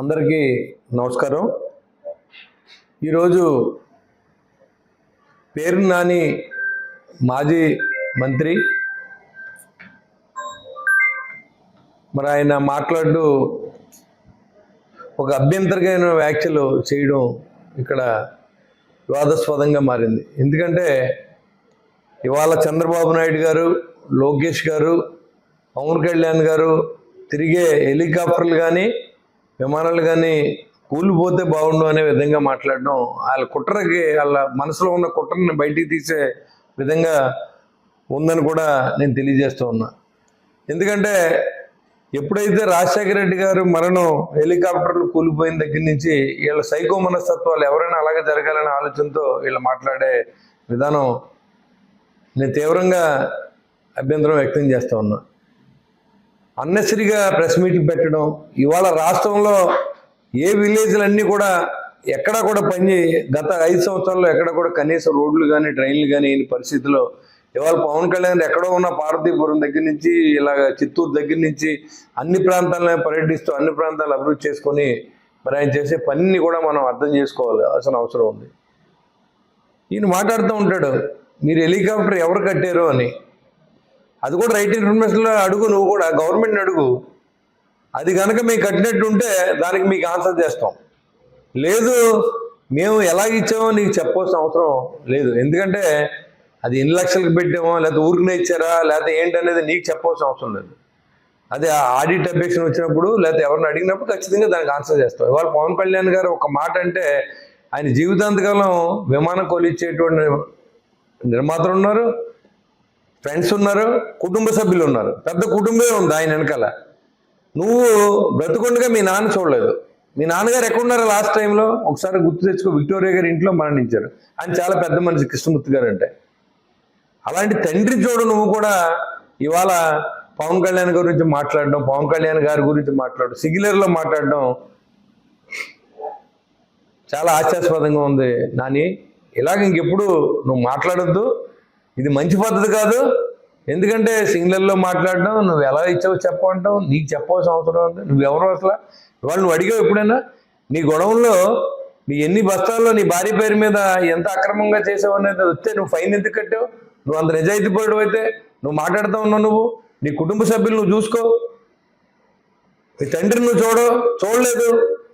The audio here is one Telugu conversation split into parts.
అందరికీ నమస్కారం. ఈరోజు పేరు నాని మాజీ మంత్రి మరి ఆయన మాట్లాడుతూ ఒక అభ్యంతరమైన వ్యాఖ్యలు చేయడం ఇక్కడ వివాదాస్పదంగా మారింది. ఎందుకంటే ఇవాళ చంద్రబాబు నాయుడు గారు, లోకేష్ గారు, పవన్ కళ్యాణ్ గారు తిరిగే హెలికాప్టర్లు కానీ విమానాలు కానీ కూలిపోతే బాగుండు అనే విధంగా మాట్లాడడం, వాళ్ళ కుట్రకి వాళ్ళ మనసులో ఉన్న కుట్రని బయటికి తీసే విధంగా ఉందని కూడా నేను తెలియజేస్తూ ఉన్నా. ఎందుకంటే ఎప్పుడైతే రాజశేఖర రెడ్డి గారు మరణం హెలికాప్టర్లు కూలిపోయిన దగ్గర నుంచి వీళ్ళ సైకో మనస్తత్వాలు ఎవరైనా అలాగే జరగాలనే ఆలోచనతో వీళ్ళు మాట్లాడే విధానం నేను తీవ్రంగా అభ్యంతరం వ్యక్తం చేస్తూ ఉన్నా. అన్నెసరిగా ప్రెస్ మీట్లు పెట్టడం, ఇవాళ రాష్ట్రంలో ఏ విలేజ్లన్నీ కూడా ఎక్కడా కూడా గత 5 సంవత్సరాల్లో ఎక్కడ కూడా కనీసం రోడ్లు కానీ ట్రైన్లు కానీ అయిన పరిస్థితిలో ఇవాళ పవన్ కళ్యాణ్ ఎక్కడో ఉన్న పార్వతీపురం దగ్గర నుంచి ఇలాగ చిత్తూరు దగ్గర నుంచి అన్ని ప్రాంతాలను పర్యటిస్తూ అన్ని ప్రాంతాలు అభివృద్ధి చేసుకొని మరి ఆయన చేసే పనిని కూడా మనం అర్థం చేసుకోవాలి అసలు అవసరం ఉంది. ఈయన మాట్లాడుతూ ఉంటాడు, మీరు హెలికాప్టర్ ఎవరు కట్టారో అని. అది కూడా రైట్ ఇన్ఫర్మేషన్లో అడుగు, నువ్వు కూడా గవర్నమెంట్ని అడుగు. అది కనుక మేము కట్టినట్టు ఉంటే దానికి మీకు ఆన్సర్ చేస్తాం. లేదు మేము ఎలా ఇచ్చామో నీకు చెప్పవలసిన అవసరం లేదు. ఎందుకంటే అది ఎన్ని లక్షలకు పెట్టామో లేకపోతే ఊరికనే ఇచ్చారా లేకపోతే ఏంటనేది నీకు చెప్పవలసిన అవసరం లేదు. అదే ఆడిట్ అబ్జెక్షన్ వచ్చినప్పుడు లేకపోతే ఎవరిని అడిగినప్పుడు ఖచ్చితంగా దానికి ఆన్సర్ చేస్తాం. ఇవాళ పవన్ కళ్యాణ్ గారు ఒక మాట అంటే ఆయన జీవితాంతకాలం విమానం కొలిచ్చేటువంటి నిర్మాతలు ఉన్నారు, ఫ్రెండ్స్ ఉన్నారు, కుటుంబ సభ్యులు ఉన్నారు, పెద్ద కుటుంబమే ఉంది ఆయన వెనకాల. నువ్వు బ్రతుకుండగా మీ నాన్న చూడలేదు. మీ నాన్నగారు ఎక్కడున్నారో లాస్ట్ టైంలో ఒకసారి గుర్తు తెచ్చుకో. విక్టోరియా గారి ఇంట్లో మరణించారు. ఆయన చాలా పెద్ద మనిషి కృష్ణమూర్తి గారు అంటే. అలాంటి తండ్రి చూడు నువ్వు కూడా ఇవాళ పవన్ కళ్యాణ్ గురించి మాట్లాడడం, పవన్ కళ్యాణ్ గారి గురించి మాట్లాడడం, సిగిలర్లో మాట్లాడడం చాలా హాస్యాస్పదంగా ఉంది. నాని ఇలాగ ఇంకెప్పుడు నువ్వు మాట్లాడొద్దు, ఇది మంచి పద్ధతి కాదు. ఎందుకంటే సింగిలర్లో మాట్లాడడం, నువ్వు ఎలా ఇచ్చావో చెప్పమంటావు, నీకు చెప్పవలసిన అవసరం ఉంది. నువ్వెవరు అసలు? ఇవాళ నువ్వు అడిగావు ఎప్పుడైనా నీ గొడవల్లో నీ ఎన్ని బస్తాల్లో నీ భార్య పేరు మీద ఎంత అక్రమంగా చేసావు అనేది వస్తే నువ్వు ఫైన్ ఎందుకు కట్టావు? నువ్వు అంత నిజాయితీ పరుడు అయితే నువ్వు మాట్లాడుతూ ఉన్నావు. నువ్వు నీ కుటుంబ సభ్యులు నువ్వు చూసుకో, నీ తండ్రిని నువ్వు చూడలేదు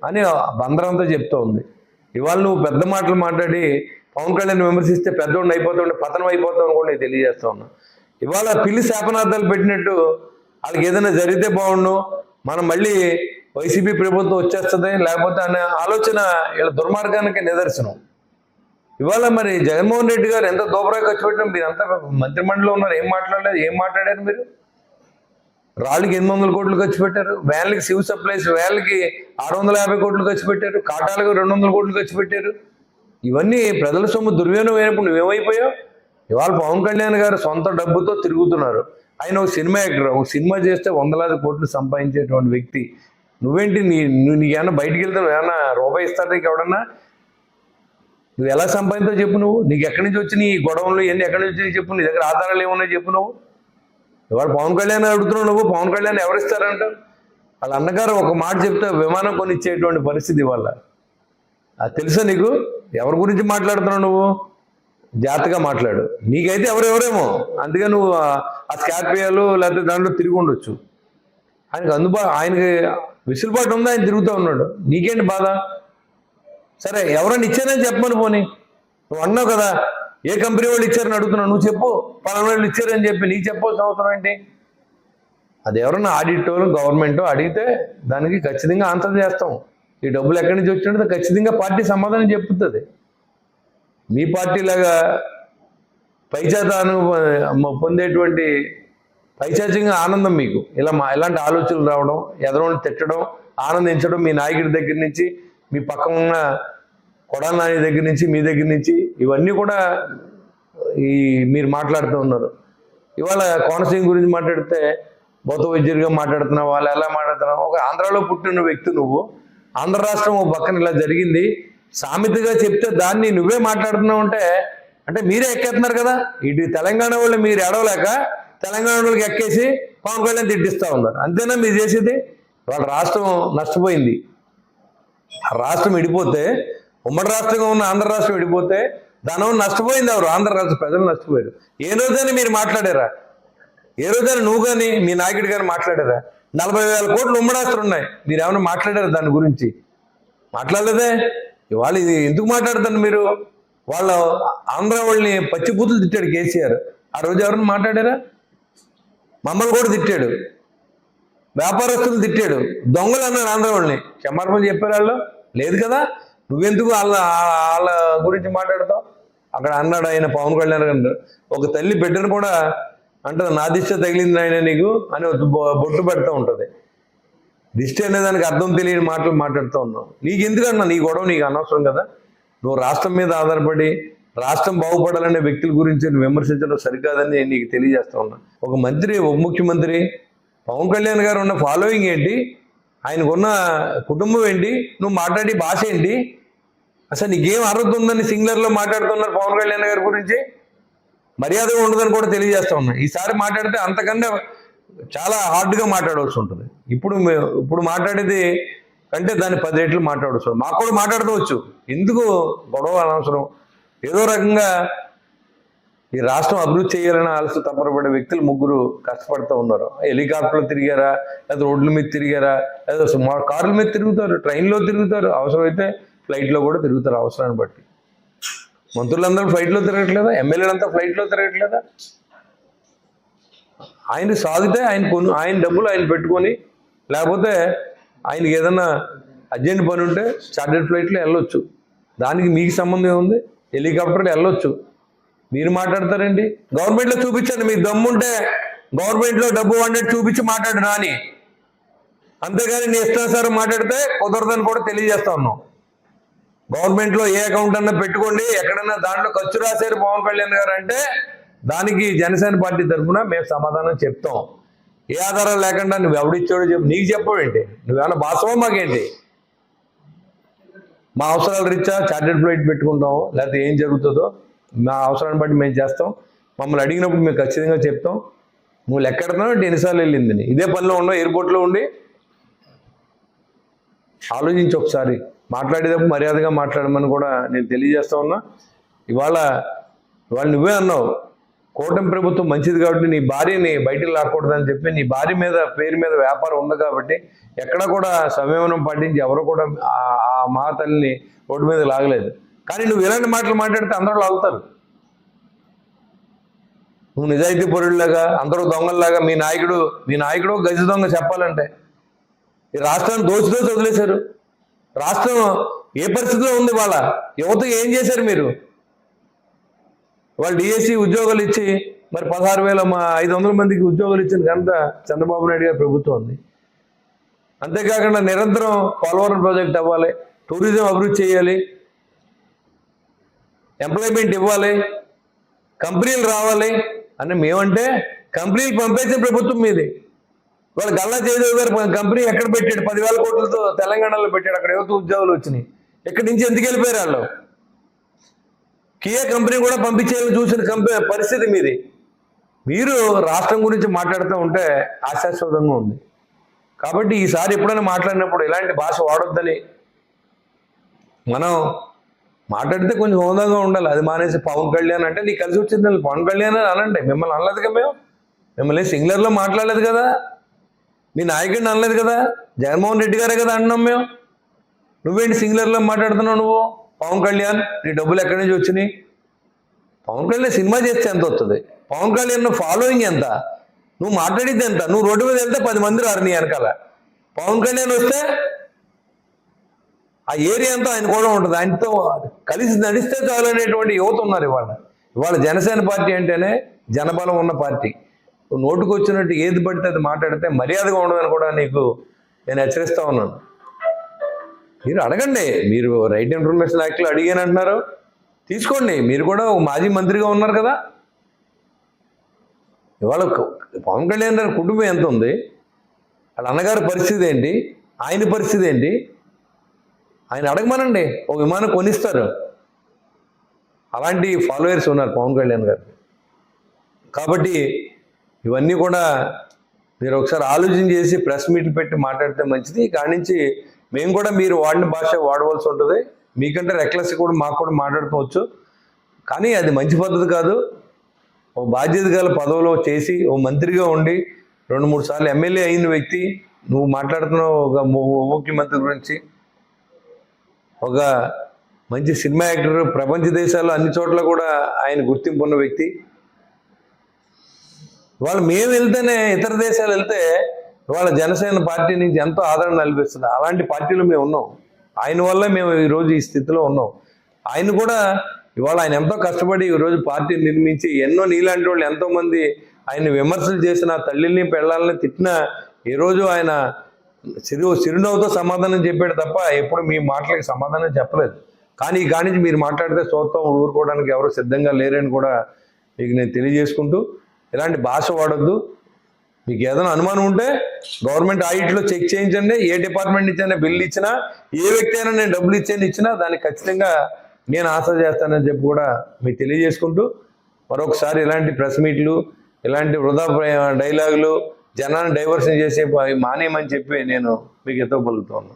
అని బందరంతా చెప్తూ ఉంది. ఇవాళ నువ్వు పెద్ద మాటలు మాట్లాడి పవన్ కళ్యాణ్ విమర్శిస్తే పెద్దోడిని అయిపోతుంటే పతనం అయిపోతావు కూడా నేను తెలియజేస్తా ఉన్నా. ఇవాళ పిల్లి శాపనార్థాలు పెట్టినట్టు వాళ్ళకి ఏదైనా జరిగితే బాగుండు, మనం మళ్ళీ వైసీపీ ప్రభుత్వం వచ్చేస్తుంది లేకపోతే అనే ఆలోచన వీళ్ళ దుర్మార్గానికి నిదర్శనం. ఇవాళ మరి జగన్మోహన్ రెడ్డి గారు ఎంత దోబరా ఖర్చు పెట్టడం, మీరు అంతా మంత్రిమండలిలో ఉన్నారు, ఏం మాట్లాడారు మీరు? రాళ్ళకి 800 కోట్లు ఖర్చు పెట్టారు, వ్యాన్లకి సివిల్ సప్లైస్ వ్యాన్లకి 650 కోట్లు ఖర్చు పెట్టారు, కాటాలకు 200 కోట్లు ఖర్చు పెట్టారు. ఇవన్నీ ప్రజల సొమ్ము దుర్వినియోగం అయినప్పుడు నువ్వేమైపోయావు? ఇవాళ పవన్ కళ్యాణ్ గారు సొంత డబ్బుతో తిరుగుతున్నారు. ఆయన ఒక సినిమా యాక్టర్, ఒక సినిమా చేస్తే 100,000 కోట్లు సంపాదించేటువంటి వ్యక్తి. నువ్వేంటి నీకేమన్నా బయటికి వెళ్తే నువ్వేమన్నా రూపాయి ఇస్తాడు నీకు ఎవడన్నా? నువ్వు ఎలా సంపాదించావు చెప్పు. నువ్వు నీకు ఎక్కడి నుంచి వచ్చి నీ గొడవలు ఇవన్నీ ఎక్కడి నుంచి వచ్చి చెప్పు. నీ దగ్గర ఆధారాలు ఏమున్నాయి చెప్పు. నువ్వు ఇవాళ పవన్ కళ్యాణ్ అడుగుతున్నావు. నువ్వు పవన్ కళ్యాణ్ ఎవరిస్తారంట? వాళ్ళ అన్నగారు ఒక మాట చెప్తే విమానం కొనిచ్చేటువంటి పరిస్థితి ఇవాళ. అది తెలుసా నీకు? ఎవరి గురించి మాట్లాడుతున్నావు నువ్వు? జాగ్రత్తగా మాట్లాడు. నీకైతే ఎవరెవరేమో, అందుకే నువ్వు ఆ స్కార్పియోలు లేకపోతే దాంట్లో తిరిగి ఉండొచ్చు. ఆయనకి విసులుబాటు ఉందా, ఆయన తిరుగుతూ ఉన్నాడు. నీకేంటి బాధ? సరే ఎవరైనా ఇచ్చారని చెప్పమని పోనీ. నువ్వు అన్నావు కదా ఏ కంపెనీ వాళ్ళు ఇచ్చారని అడుగుతున్నావు, నువ్వు చెప్పు. పలానా వాళ్ళు ఇచ్చారని చెప్పి నీకు చెప్పవలసిన అవసరం ఏంటి? అది ఎవరన్నా ఆడిటో గవర్నమెంటో అడిగితే దానికి ఖచ్చితంగా ఆన్సర్ చేస్తాం. ఈ డబ్బులు ఎక్కడి నుంచి వచ్చినట్టు ఖచ్చితంగా పార్టీ సమాధానం చెప్తుంది. మీ పార్టీలాగా పైచాతాను పొందేటువంటి పైచాచికంగా ఆనందం మీకు ఇలాంటి ఆలోచనలు రావడం, ఎదరోని తిట్టడం, ఆనందించడం, మీ నాయకుడి దగ్గర నుంచి మీ పక్కన ఉన్న కొడాల నాని దగ్గర నుంచి మీ దగ్గర నుంచి ఇవన్నీ కూడా మీరు మాట్లాడుతూ ఉన్నారు. ఇవాళ కోనసీమ గురించి మాట్లాడితే భౌత వైద్యుడిగా మాట్లాడుతున్నావు, వాళ్ళు ఎలా మాట్లాడుతున్నావు? ఒక ఆంధ్రాలో పుట్టిన వ్యక్తి నువ్వు. ఆంధ్ర రాష్ట్రం ఒక పక్కన ఇలా జరిగింది సామెతగా చెప్తే దాన్ని నువ్వే మాట్లాడుతున్నావు అంటే మీరే ఎక్కేస్తున్నారు కదా. ఇటు తెలంగాణ వాళ్ళు మీరు ఎడవలేక తెలంగాణ వాళ్ళకి ఎక్కేసి పవన్ కళ్యాణ్ తిట్టిస్తూ ఉన్నారు. అంతేనా మీరు చేసేది? వాళ్ళ రాష్ట్రం నష్టపోయింది. రాష్ట్రం విడిపోతే, ఉమ్మడి రాష్ట్రంగా ఉన్న ఆంధ్ర రాష్ట్రం విడిపోతే దానివల్ల నష్టపోయింది ఎవరు? ఆంధ్ర రాష్ట్ర ప్రజలు నష్టపోయారు. ఏ రోజైనా మీరు మాట్లాడారా? ఏ రోజైనా నువ్వు కానీ మీ నాయకుడు కానీ మాట్లాడారా? 40,000 కోట్లు ఉమ్మడి ఆస్తులు ఉన్నాయి, మీరు ఏమైనా మాట్లాడారా దాని గురించి? మాట్లాడలేదే. ఇవాళ ఇది ఎందుకు మాట్లాడుతాను మీరు? వాళ్ళ ఆంధ్ర వాళ్ళని పచ్చిబూతులు తిట్టాడు కేసీఆర్. ఆ రోజు ఎవరైనా మాట్లాడారా? మమ్మల్ని కూడా తిట్టాడు, వ్యాపారస్తులు తిట్టాడు, దొంగలు అన్నాడు ఆంధ్ర వాళ్ళని. క్షమాపణ చెప్పారు వాళ్ళు? లేదు కదా. నువ్వెందుకు వాళ్ళ గురించి మాట్లాడతావు? అక్కడ అన్నాడు ఆయన పవన్ కళ్యాణ్ గారు, ఒక తల్లి బిడ్డను కూడా అంటది నా దిష్ట తగిలింది ఆయన నీకు అని బొట్టు పెడతా ఉంటుంది. దిష్టి అనే దానికి అర్థం తెలియని మాటలు మాట్లాడుతూ ఉన్నావు. నీకు ఎందుకన్నా నీ గొడవ? నీకు అనవసరం కదా. నువ్వు రాష్ట్రం మీద ఆధారపడి రాష్ట్రం బాగుపడాలనే వ్యక్తుల గురించి నువ్వు విమర్శించడం సరికాదని నీకు తెలియజేస్తా ఉన్నా. ఒక మంత్రి, ఉప ముఖ్యమంత్రి పవన్ కళ్యాణ్ గారు ఉన్న ఫాలోయింగ్ ఏంటి, ఆయనకున్న కుటుంబం ఏంటి, నువ్వు మాట్లాడే భాష ఏంటి, అసలు నీకేం అర్హత ఉందని సింగులర్లో మాట్లాడుతున్నారు పవన్ కళ్యాణ్ గారి గురించి? మర్యాదగా ఉండదని కూడా తెలియజేస్తా ఉన్నా. ఈసారి మాట్లాడితే అంతకన్నా చాలా హార్డ్గా మాట్లాడవలసి ఉంటుంది. ఇప్పుడు మాట్లాడేది కంటే దాన్ని 10 రెట్లు మాట్లాడవచ్చు. మాకు కూడా మాట్లాడుకోవచ్చు. ఎందుకు గొడవ అనవసరం? ఏదో రకంగా ఈ రాష్ట్రం అభివృద్ధి చేయాలని ఆలస్యం తప్పపడే వ్యక్తులు 3 కష్టపడుతూ ఉన్నారు. హెలికాప్టర్లో తిరిగారా, లేదా రోడ్ల మీద తిరిగారా, లేదా కార్ల మీద తిరుగుతారు, ట్రైన్లో తిరుగుతారు, అవసరమైతే ఫ్లైట్లో కూడా తిరుగుతారు అవసరాన్ని బట్టి. మంత్రులందరూ ఫ్లైట్లో తిరగట్లేదా? ఎమ్మెల్యేలంతా ఫ్లైట్లో తిరగట్లేదా? ఆయన సాగితే ఆయన డబ్బులు ఆయన పెట్టుకొని, లేకపోతే ఆయనకి ఏదన్నా అర్జెంట్ పని ఉంటే చార్టెడ్ ఫ్లైట్లో వెళ్ళొచ్చు. దానికి మీకు సంబంధం ఉంది? హెలికాప్టర్లో వెళ్ళొచ్చు. మీరు మాట్లాడతారండి? గవర్నమెంట్లో చూపించండి. మీకు దమ్ముంటే గవర్నమెంట్లో డబ్బు వాడినట్టు చూపించి మాట్లాడు నాని. అంతేగాని నీ ఇష్టానుసారం మాట్లాడితే కుదరదని కూడా తెలియజేస్తా ఉన్నాం. గవర్నమెంట్లో ఏ అకౌంట్ అన్నా పెట్టుకోండి, ఎక్కడన్నా దాంట్లో ఖర్చు రాశారు పవన్ కళ్యాణ్ గారు అంటే దానికి జనసేన పార్టీ తరఫున మేము సమాధానం చెప్తాం. ఏ ఆధారం లేకుండా నువ్వు ఎవడిచ్చాడో చెప్పు. నీకు చెప్పవేంటి? నువ్వేమన్నా బాసవా మాకేంటి? మా అవసరాలు రీత్యా చార్టెడ్ ఫ్లైట్ పెట్టుకుంటాము, లేకపోతే ఏం జరుగుతుందో మా అవసరాన్ని బట్టి మేము చేస్తాం. మమ్మల్ని అడిగినప్పుడు మేము ఖచ్చితంగా చెప్తాం. నువ్వు లెక్కెడుతున్నావు అంటే ఎన్నిసార్లు వెళ్ళిందని. ఇదే పనిలో ఉన్నావు, ఎయిర్పోర్ట్లో ఉండి. ఆలోచించి ఒకసారి మాట్లాడేటప్పుడు మర్యాదగా మాట్లాడమని కూడా నేను తెలియజేస్తా ఉన్నా. ఇవాళ నువ్వే అన్నావు కూటమి ప్రభుత్వం మంచిది కాబట్టి నీ భార్యని బయటికి లాక్కూడదని చెప్పి, నీ భార్య మీద పేరు మీద వ్యాపారం ఉంది కాబట్టి ఎక్కడ కూడా సంయమనం పాటించి ఎవరు కూడా ఆ మహాతల్లిని రోడ్డు మీద లాగలేదు. కానీ నువ్వు ఇలాంటి మాటలు మాట్లాడితే అందరూ లాగుతారు. నువ్వు నిజాయితీ పరుడిలాగా, అందరూ దొంగల్లాగా, మీ నాయకుడు గజ దొంగ చెప్పాలంటే ఈ రాష్ట్రాన్ని దోచి వదిలేశారు. రాష్ట్రం ఏ పరిస్థితిలో ఉంది? వాళ్ళ యువతకు ఏం చేశారు మీరు? వాళ్ళు డిఎస్సి ఉద్యోగాలు ఇచ్చి మరి 16,500 మందికి ఉద్యోగాలు ఇచ్చిన ఘనత చంద్రబాబు నాయుడు గారి ప్రభుత్వం ఉంది. అంతేకాకుండా నిరంతరం పోలవరం ప్రాజెక్ట్ అవ్వాలి, టూరిజం అభివృద్ధి చేయాలి, ఎంప్లాయ్మెంట్ ఇవ్వాలి, కంపెనీలు రావాలి అని మేమంటే కంపెనీలు పంపేసిన ప్రభుత్వం మీది. వాళ్ళు గల్లా జయదేవ్ గారు కంపెనీ ఎక్కడ పెట్టాడు? 10,000 కోట్లతో తెలంగాణలో పెట్టాడు. అక్కడ యువత ఉద్యోగాలు వచ్చినాయి. ఎక్కడి నుంచి ఎందుకు వెళ్ళిపోయారు వాళ్ళు? కియా కంపెనీ కూడా పంపించేయాలని చూసిన పరిస్థితి మీది. మీరు రాష్ట్రం గురించి మాట్లాడుతూ ఉంటే ఆశాస్పదంగా ఉంది. కాబట్టి ఈసారి ఎప్పుడైనా మాట్లాడినప్పుడు ఇలాంటి భాష వాడొద్దని మనం మాట్లాడితే కొంచెం హోదాగా ఉండాలి. అది మానేసి పవన్ కళ్యాణ్ అంటే నీకు కలిసి వచ్చింది పవన్ కళ్యాణ్ అని అనండి. మిమ్మల్ని అనలేదుగా, మిమ్మల్ని సింగులర్లో మాట్లాడలేదు కదా, మీ నాయకుడిని అనలేదు కదా, జగన్మోహన్ రెడ్డి గారే కదా అన్నాం మేము. నువ్వేంటి సింగులర్లో మాట్లాడుతున్నావు? నువ్వు పవన్ కళ్యాణ్ నీ డబ్బులు ఎక్కడి నుంచి వచ్చినాయి? పవన్ కళ్యాణ్ సినిమా చేస్తే ఎంత వస్తుంది? పవన్ కళ్యాణ్ ఫాలోయింగ్ ఎంత? నువ్వు మాట్లాడిద్ది ఎంత? నువ్వు రోడ్డు మీద వెళ్తే 10 మంది రారు నీ వెనకాల. పవన్ కళ్యాణ్ వస్తే ఆ ఏరియా అంతా ఆయన కూడా ఉంటుంది. ఆయనతో కలిసి నడిస్తే చాలు అనేటువంటి యువత ఉన్నారు. ఇవాళ జనసేన పార్టీ అంటేనే జనబలం ఉన్న పార్టీ. నోటుకు వచ్చినట్టు ఏది పడితే అది మాట్లాడితే మర్యాదగా ఉండదని కూడా నీకు నేను హెచ్చరిస్తా ఉన్నాను. మీరు అడగండి. మీరు రైట్ ఇన్ఫర్మేషన్ యాక్ట్లో అడిగానంటున్నారు, తీసుకోండి. మీరు కూడా మాజీ మంత్రిగా ఉన్నారు కదా. ఇవాళ పవన్ కళ్యాణ్ గారి కుటుంబం ఎంత ఉంది? వాళ్ళ అన్నగారి పరిస్థితి ఏంటి? ఆయన పరిస్థితి ఏంటి? ఆయన అడగమనండి, ఒక విమానం కొనిస్తారు. అలాంటి ఫాలోయర్స్ ఉన్నారు పవన్ కళ్యాణ్ గారు. కాబట్టి ఇవన్నీ కూడా మీరు ఒకసారి ఆలోచన చేసి ప్రెస్ మీట్లు పెట్టి మాట్లాడితే మంచిది. కాడి నుంచి మేము కూడా మీరు వాడిన భాష వాడవలసి ఉంటుంది. మీకంటే రెక్లెస్ కూడా మాకు కూడా మాట్లాడుకోవచ్చు, కానీ అది మంచి పద్ధతి కాదు. ఓ బాధ్యత గల పదవిలో చేసి ఓ మంత్రిగా ఉండి 2-3 సార్లు ఎమ్మెల్యే అయిన వ్యక్తి నువ్వు మాట్లాడుతున్నావు ఒక ముఖ్యమంత్రి గురించి. ఒక మంచి సినిమా యాక్టర్, ప్రపంచ దేశాల్లో అన్ని చోట్ల కూడా ఆయన గుర్తింపు ఉన్న వ్యక్తి. వాళ్ళు మేము వెళ్తేనే ఇతర దేశాలు వెళ్తే వాళ్ళ జనసేన పార్టీ నుంచి ఎంతో ఆదరణ లభిస్తుంది. అలాంటి పార్టీలో మేము ఉన్నాం. ఆయన వల్ల మేము ఈరోజు ఈ స్థితిలో ఉన్నాం. ఆయన కూడా ఇవాళ ఆయన ఎంతో కష్టపడి ఈరోజు పార్టీ నిర్మించి ఎన్నో నీలాంటి వాళ్ళు ఎంతోమంది ఆయన విమర్శలు చేసిన, తల్లిని పెళ్ళాలని తిట్టిన, ఈరోజు ఆయన చిరునవ్వుతో సమాధానం చెప్పాడు తప్ప ఎప్పుడు మీ మాటలకి సమాధానం చెప్పలేదు. కానీ నుంచి మీరు మాట్లాడితే చూస్తాం ఊరుకోవడానికి ఎవరు సిద్ధంగా లేరని కూడా మీకు నేను తెలియజేసుకుంటూ, ఇలాంటి భాష వాడొద్దు. మీకు ఏదైనా అనుమానం ఉంటే గవర్నమెంట్ ఆడిట్లో చెక్ చేయించండి. ఏ డిపార్ట్మెంట్ నుంచి అయినా బిల్లు ఇచ్చినా, ఏ వ్యక్తి అయినా నేను డబ్బులు ఇచ్చినా దానికి ఖచ్చితంగా నేను ఆశ చేస్తానని చెప్పి కూడా మీకు తెలియజేసుకుంటూ, మరొకసారి ఇలాంటి ప్రెస్ మీట్లు, ఇలాంటి వృధా డైలాగులు, జనాన్ని డైవర్షన్ చేసే మానేయమని చెప్పి నేను మీకు ఎత్తో పలుకుతున్నాను.